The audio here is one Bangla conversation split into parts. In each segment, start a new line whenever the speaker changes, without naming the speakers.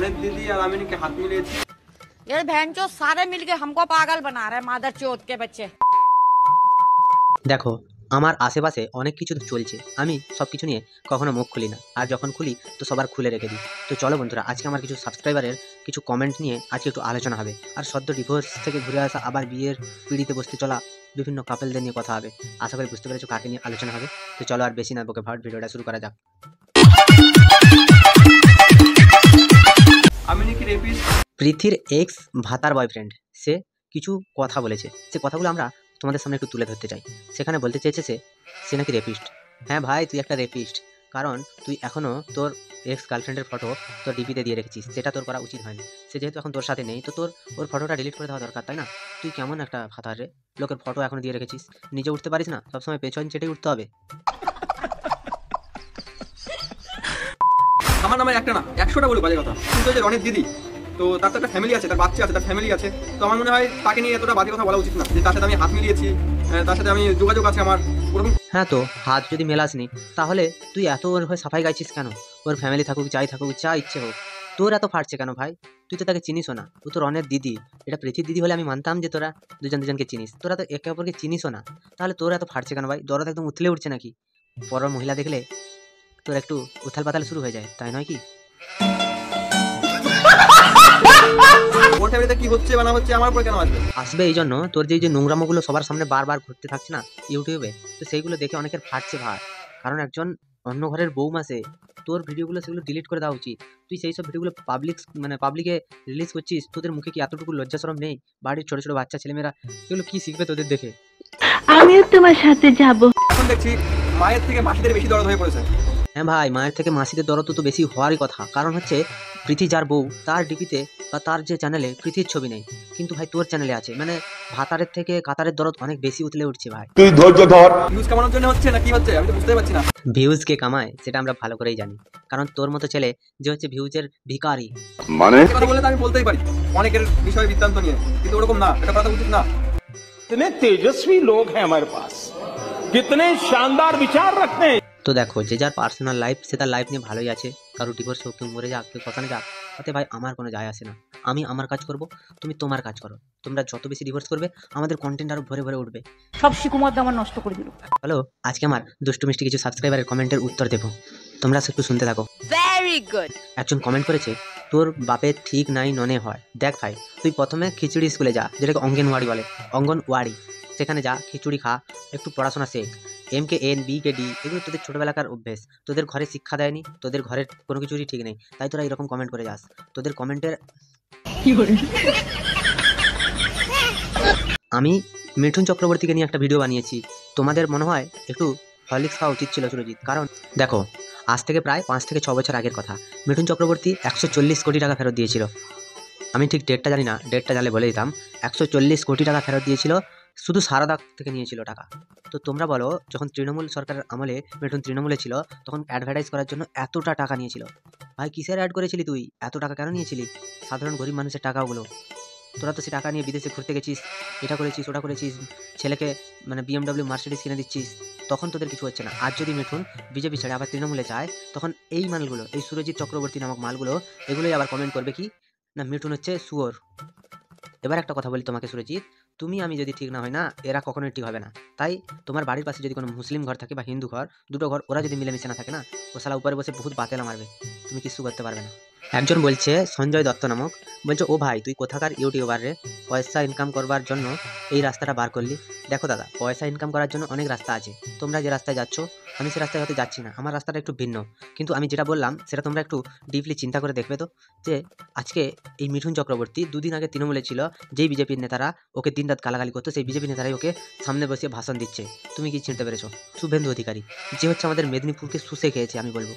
রনের দিদি আর আমি নাকি হাত মিলিয়েছি।
ये भैंचो सारे मिलके हमको पागल बना रहे हैं मादर चोद के बच्चे।
দেখো আমার আশেপাশে অনেক কিছু চলছে, আমি সব কিছু নিয়ে কখনো মুখ খুলি না, আর যখন খুলি তো সবার খুলে রেখে দিই। তো চলো বন্ধুরা, আজকে আমার কিছু সাবস্ক্রাইবারের কিছু কমেন্ট নিয়ে আজকে একটু আলোচনা হবে, আর সদ্য ডিভোর্স থেকে ঘুরে আসা আবার বিয়ের পিড়িতে বসতে চলা বিভিন্ন কাপলদের নিয়ে কথা হবে। আশা করি বুঝতে পেরেছো কাকে নিয়ে আলোচনা হবে। তো চলো আর বেশি না বকে ভাট ভিডিওটা শুরু করা যাক।
আমি নাকি রেপিস্ট।
পৃথির এক্স ভাতার বয়ফ্রেন্ড সে কিছু কথা বলেছে, সে কথাগুলো আমরা তোমাদের সামনে একটু তুলে ধরতে চাই। সেখানে বলতে চেয়েছে সে নাকি রেপিস্ট। হ্যাঁ ভাই, তুই একটা রেপিস্ট, কারণ তুই এখনও তোর এক্স গার্লফ্রেন্ডের ফটো তোর ডিপিতে দিয়ে রেখেছিস, সেটা তোর করা উচিত হয়নি। সে যেহেতু এখন তোর সাথে নেই, তো তোর ওর ফটোটা ডিলিট করে দেওয়া দরকার, তাই না? তুই কেমন একটা ভাতার রে, লোকের ফটো এখনো দিয়ে রেখেছিস, নিজে উঠতে পারিস না? সবসময় পেছন চেটেই উঠতে হবে।
আমার নামে একটা না 100টা বলে বাজে কথা, কিন্তু ওই যে রনের দিদি, তো তার তো একটা ফ্যামিলি আছে, তার বাচ্চা আছে, তার ফ্যামিলি আছে। তো আমার মনে হয় তাকে নিয়ে এতটা বাজে কথা বলা উচিত না, যে তার সাথে আমি হাত মিলিয়েছি, তার সাথে আমি যোগাযোগ আছে আমার ওরকম।
হ্যাঁ, তো হাত যদি মেলাসনি তাহলে তুই এত ওর হয়ে সাফাই গাইছিস কেন? ওর ফ্যামিলি থাকুক, যাই থাকুক, যা ইচ্ছে হোক, তোর এত ফাটছে কেন ভাই? তুই তো তাকে চিনিসও না, ও তো রনের দিদি। এটা পৃথিবীর দিদি হলে আমি মানতাম যে তোরা দুজনকে চিনিস, তোরা তো একে অপরকে চিনিসও না, তাহলে তোর এত ফাটছে কেন ভাই? দরদ একদম উথলে উঠছে নাকি? পর মহিলা দেখলে তোর একটু উথাল পাতাল শুরু হয়ে যায়, তাই নয় কি?
ওর ফ্যামিলিতে কি হচ্ছে বা না হচ্ছে আমার উপর কেন আসবে?
আসবে এই জন্য তোর যে নোংরামোগুলো সবার সামনে বারবার ঘুরতে থাকছে না ইউটিউবে, তো সেইগুলো দেখে অনেকের ফাটছে ভাই। কারণ একজন অন্য ঘরের বৌমা সে, তোর ভিডিওগুলো সেগুলো ডিলিট করে দেওয়া উচিত। তুই সেই সব ভিডিওগুলো পাবলিকে রিলিজ করছিস, তোদের মুখে কি এতটুকু লজ্জা শরম নেই? বাড়ির ছোট ছোট বাচ্চা ছেলেমেয়েরা এগুলো কি শিখবে তোদের দেখে?
আমিও তোমার সাথে যাব।
এখন দেখছি মায়ের থেকে মাসিদের বেশি দরদ হয়ে পড়েছে।
হ্যাঁ ভাই, মায়ের থেকে মাসিদের দরদ তো বেশি হওয়ারই কথা, কারণ হচ্ছে পৃথি যার বউ, তার ডিপিতে বা তার যে চ্যানেলে পৃথির ছবি নেই, কিন্তু ভাই তোর চ্যানেলে আছে। মানে ভাতারের থেকে কাতারের দরদ অনেক বেশি উতলে উঠছে ভাই।
তুই ধৈর্য ধর। ভিউজ কামানোর জন্য হচ্ছে না কি হচ্ছে আমি তো বুঝতে পারছি না।
ভিউজ কে কামায় সেটা আমরা ভালো করেই জানি, কারণ তোর মতো ছেলে যে হচ্ছে ভিউজের ভিখারি।
মানে কথা বললে তো আমি বলতেই পারি অনেকের বিষয় বৃত্তান্ত নিয়ে, কিন্তু ওরকম না, এটা কথা উচিত না।
कितने तेजस्वी लोग हैं हमारे पास, कितने शानदार विचार रखते हैं।
তো দেখো, যে যার পার্সোনাল লাইফ, সে তার লাইফ নিয়ে ভালোই আছে। কারো ডিভোর্স হোক, কেউ মরে যাক, কেউ শ্মশানে যাক, তাতে ভাই আমার কোনো যায় আসে না। আমি আমার কাজ করব, তুমি তোমার কাজ করো। তোমরা যত বেশি ডিভোর্স করবে, আমাদের কন্টেন্ট আরো ভরে ভরে উঠবে।
সব শিকুমার আমার নষ্ট করে দিল।
হ্যালো, আজকে আমার দুষ্টু মিষ্টি কিছু সাবস্ক্রাইবারের কমেন্টের উত্তর দেবো, তোমরা একটু শুনতে থাকো।
Very good.
একজন কমেন্ট করেছে, তোর বাপের ঠিক নাই ননে হয়। দেখ ভাই, তুই প্রথমে খিচুড়ি স্কুলে যা, যেটাকে অঙ্গনওয়াড়ি বলে, অঙ্গনওয়াড়ি, সেখানে যা, খিচুড়ি খা, একটু পড়াশোনা শেখ। MKN BKD এগুলো তোদের ছোটবেলাকার অভ্যেস, তোদের ঘরে শিক্ষা দেয়নি, তোদের ঘরের কোনো কিছুরই ঠিক নেই, তাই তোরা এরকম কমেন্ট করে যাস। তোদের কমেন্টের আমি মিঠুন চক্রবর্তীকে নিয়ে একটা ভিডিও বানিয়েছি, তোমাদের মনে হয় একটু হরলিক্স খাওয়া উচিত ছিল সুরজিৎ। কারণ দেখো, আজ থেকে প্রায় 5 থেকে 6 বছর আগের কথা, মিঠুন চক্রবর্তী 140 কোটি টাকা ফেরত দিয়েছিল। আমি ঠিক ডেটটা জানি না, ডেটটা জানলে বলে দিতাম। 140 কোটি টাকা ফেরত দিয়েছিল, শুধু সারদা থেকে নিয়েছিল টাকা। তো তোমরা বলো, যখন তৃণমূল সরকারের আমলে মিঠুন তৃণমূলে ছিল, তখন অ্যাডভার্টাইজ করার জন্য এতটা টাকা নিয়েছিল। ভাই কিসের অ্যাড করেছিলি তুই? এত টাকা কেন নিয়েছিলি? সাধারণ গরিব মানুষের টাকাগুলো। তোরা তো সে টাকা নিয়ে বিদেশে ঘুরতে গেছিস, এটা করেছিস, ওটা করেছিস, ছেলেকে BMW মার্সিডিজ কিনে দিচ্ছিস, তখন তোদের কিছু হচ্ছে না। আর যদি মিঠুন বিজেপি ছেড়ে আবার তৃণমূলে যায়, তখন এই মালগুলো, এই সুরজিৎ চক্রবর্তী নামক মালগুলো, এগুলোই আবার কমেন্ট করবে কি না মিঠুন হচ্ছে শুয়োর। এবার একটা কথা বলি তোমাকে সুরজিৎ, তুমি আমি যদি ঠিক না হয় না, এরা কখনোই ঠিক হবে না। তাই তোমার বাড়ির পাশে যদি কোনো মুসলিম ঘর থাকে বা হিন্দু ঘর, দুটো ঘর, ওরা যদি মিলেমিশে না থাকে না, ও শালা উপরে বসে বহুত বাতেলা মারবে, তুমি কিছু করতে পারবে না। একজন বলছে, সঞ্জয় দত্ত নামক, বলছে, ও ভাই তুই কোথাকার ইউটিউবার রে, পয়সা ইনকাম করবার জন্য এই রাস্তাটা বার করলি? দেখো দাদা, পয়সা ইনকাম করার জন্য অনেক রাস্তা আছে, তোমরা যে রাস্তায় যাচ্ছ আমি সে রাস্তায় হয়তো যাচ্ছি না, আমার রাস্তাটা একটু ভিন্ন, কিন্তু আমি যেটা বললাম সেটা তোমরা একটু ডিপলি চিন্তা করে দেখবে তো, যে আজকে এই মিঠুন চক্রবর্তী 2 দিন আগে তৃণমূলে ছিল, যেই বিজেপির নেতারা ওকে দিন রাত গালাগালি করতো, সেই বিজেপি নেতারাই ওকে সামনে বসিয়ে ভাষণ দিচ্ছে। তুমি কি চিনতে পেরেছো? শুভেন্দু অধিকারী, যে হচ্ছে আমাদের মেদিনীপুরকে শুষে খেয়েছে, আমি বলবো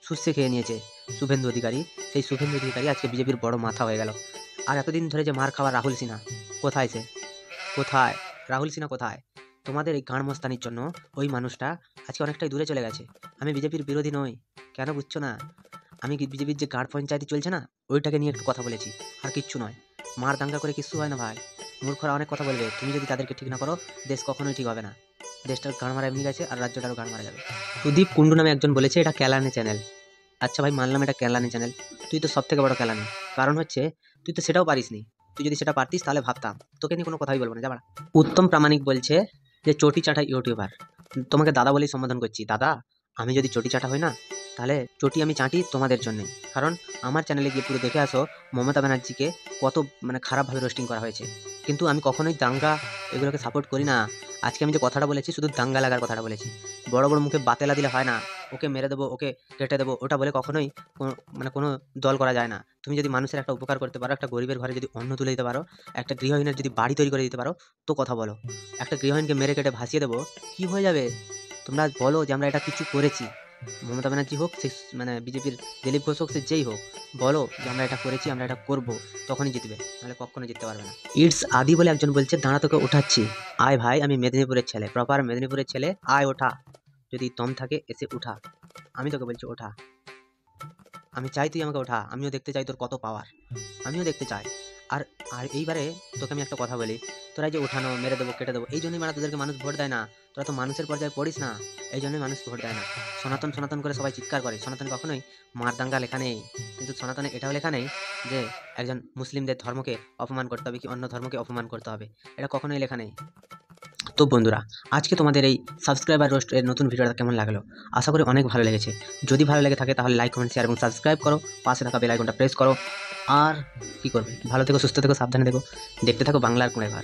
শুষে খেয়ে নিয়েছে শুভেন্দু অধিকারী, সেই শুভেন্দু অধিকারী আজকে বিজেপির বড় মাথা হয়ে গেল। আর এতদিন ধরে যে মার খাওয়া রাহুল সিনহা, কোথায় সে? কোথায় রাহুল সিনহা? কোথায়? তোমাদের এই গাঁড়মস্তানির জন্য ওই মানুষটা আজকে অনেকটাই দূরে চলে গেছে। আমি বিজেপির বিরোধী নই, কেন বুঝছো না? আমি বিজেপির যে গাঁড় পঞ্চায়েত চলছে না, ওইটাকে নিয়ে একটু কথা বলেছি, আর কিচ্ছু নয়। মার দাঙ্গা করে কিচ্ছু হয় না ভাই, মূর্খরা অনেক কথা বলবে, তুমি যদি তাদেরকে ঠিক না করো, দেশ কখনোই ঠিক হবে না। দেশটার গাঁড় মারা এমনি গেছে, আর রাজ্যটারও গাঁড় মারা যাবে। সুদীপ কুন্ডু নামে একজন বলেছে এটা ক্যালানে চ্যানেল। আচ্ছা ভাই, মানলাম এটা কেলানি চ্যানেল, তুই তো সব থেকে বড় কেলানি। কারণ হচ্ছে তুই তো সেটাও পারিসনি। তুই যদি সেটা পারতিস তাহলে ভাবতাম, তোকে নিয়ে কোনো কথাই বলবো না, যাবা। উত্তম প্রামাণিক বলছে যে চটি চাটা ইউটিউবার। তোমাকে দাদা বলেই সম্বোধন করছি। দাদা, আমি যদি চটি চাটা হই না, তাহলে চটি আমি চাটি তোমাদের জন্যে। কারণ আমার চ্যানেলে গিয়ে পুরো দেখে আসো মমতা ব্যানার্জিকে কত মানে খারাপভাবে রোস্টিং করা হয়েছে। কিন্তু আমি কখনোই দাঙ্গা এগুলোকে সাপোর্ট করি না। আজকে আমি যে কথাটা বলেছি শুধু দাঙ্গা লাগার কথাটা বলেছি। বড় বড় মুখে বাতেলা দিলে হয় না, ওকে মেরে দেবো, ওকে কেটে দেবো, ওটা বলে কখনোই মানে কোনো দল করা যায় না। তুমি যদি মানুষের একটা উপকার করতে পারো, একটা গরিবের ঘরে যদি অন্ন তুলে দিতে পারো, একটা গৃহহীনের যদি বাড়ি তৈরি করে দিতে পারো, তো কথা বলো। একটা গৃহহীনকে মেরে কেটে ভাসিয়ে দেবো, কি হয়ে যাবে? তোমরা বলো যে আমরা এটা কিছু করেছি। মমতা ব্যানার্জি হোক, সে মানে বিজেপির দিলীপ ঘোষ হোক, সে যেই হোক, বলো যে আমরা এটা করেছি, আমরা এটা করবো, তখনই জিতবে, নাহলে কখনো জিততে পারবে না। ইটস আদি বলে একজন বলছে, দাঁড়া তোকে উঠাচ্ছি। আয় ভাই, আমি মেদিনীপুরের ছেলে, প্রপার মেদিনীপুরের ছেলে, আয় ওঠা, যদি দম থাকে এসে উঠা। আমি তোকে বলছি ওঠা। আমি চাই তুই আমাকে ওঠা, আমিও দেখতে চাই তোর কত পাওয়ার, আমিও দেখতে চাই। আর আর এইবারে তোকে আমি একটা কথা বলি, তোরা যে ওঠানো, মেরে দেবো, কেটে দেবো, এই জন্যই মানে তোদেরকে মানুষ ভোট দেয় না। তোরা তো মানুষের পর্যায়ে পড়িস না, এই জন্যই মানুষ ভোট দেয় না। সনাতন সনাতন করে সবাই চিৎকার করে, সনাতনে কখনোই মারদাঙ্গা লেখা নেই। কিন্তু সনাতনে এটাও লেখা নেই যে একজন মুসলিমদের ধর্মকে অপমান করতে হবে কি অন্য ধর্মকে অপমান করতে হবে, এটা কখনোই লেখা নেই। তো বন্ধুরা, আজকে তোমাদের এই সাবস্ক্রাইবার রোস্ট এর নতুন ভিডিওটা কেমন লাগলো? আশা করি অনেক ভালো লেগেছে। যদি ভালো লেগে থাকে তাহলে লাইক, কমেন্ট, শেয়ার এবং সাবস্ক্রাইব করো। পাশে থাকা বেল আইকনটা প্রেস করো। আর কি করবে, ভালো থেকো, সুস্থ থেকো, সাবধানে থেকো। দেখতে থাকো বাংলার কোণে ঘর।